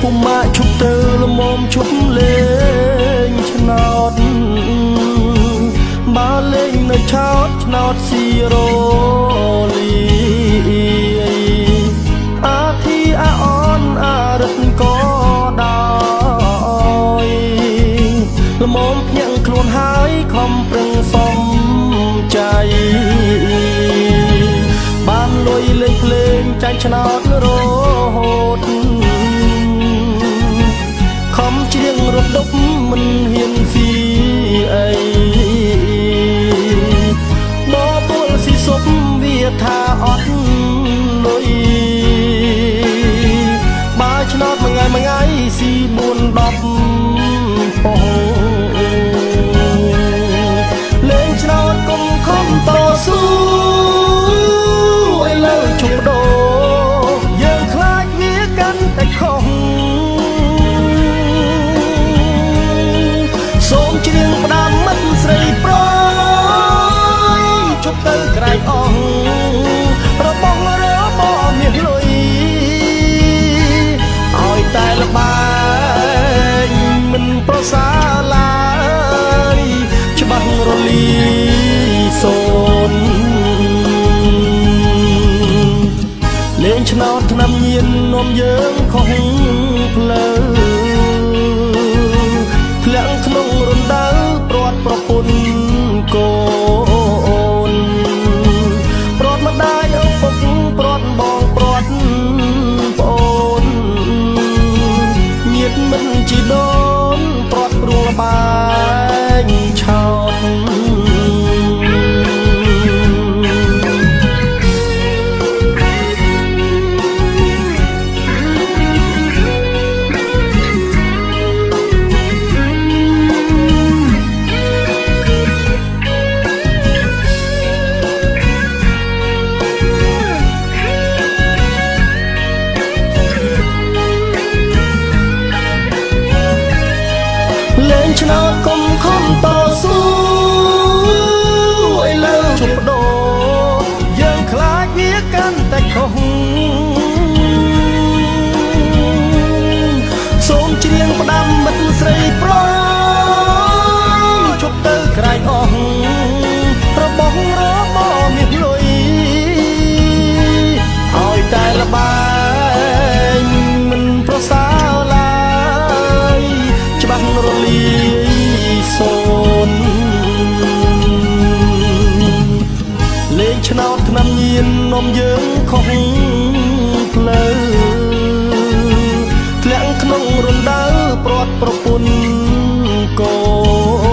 ពុំម៉ាក់ឈប់ទៅលមមឈប់លេងឆ្នោតបើលេងនៅឆោតឆ្នោតស៊ីរ៉ូលីអាធីអាអនអារឹកក៏ដោយលមមភ្នាក់ខ្លួនហើយខំប្រឹងសំใจបានលុយលេងភ្លេងចាញ់ឆ្នោតរហូតខំច្រៀងរត់ដប់មិនហ៊ានស៊ីអីបបលស៊ីសុបវាថាអត់លុយបើឆ្នោតមួយថ្ងៃស៊ី4-10ប៉ុងលេងឆ្នោតកុំខំតស៊ូឲ្យលើឈប់ដោយើងខ្លាចវាកាន់តែខុសសូមច្រៀងផ្ដាំមិត្តស្រីប្រយជប់ទៅក្រែងអស់របស់មាសលុយឲ្យតែល្បែងមិនប្រសើរឡើយច្បាស់រលីសូនលេងឆ្នោតឆ្នាំញៀននាំយើងខុសផ្លូវធ្លាក់ក្នុងរណ្ដៅព្រាត់ប្រពន្ធកូនព្រាត់ម្ដាយឪពុកព្រាត់បងព្រាត់ប្អូនញាតិមិនជីដូនព្រាត់ព្រួងបែងឆោតលេងឆ្នោតកុំខំតស៊ូឲ្យលើជប់ដោយើងខ្លាចវាកាន់តែខុសសូមច្រៀងផ្ដាំមិត្តស្រីប្រយជប់ទៅក្រែងអស់របស់មាសលុយឲ្យតែល្បែងមិនប្រសើរឡើយច្បាស់រលីសូនលេងឆ្នោតឆ្នាំញៀននាំយើងខុសផ្លូវធ្លាក់ក្នុងរណ្ដៅព្រាត់ប្រពន្ធកូន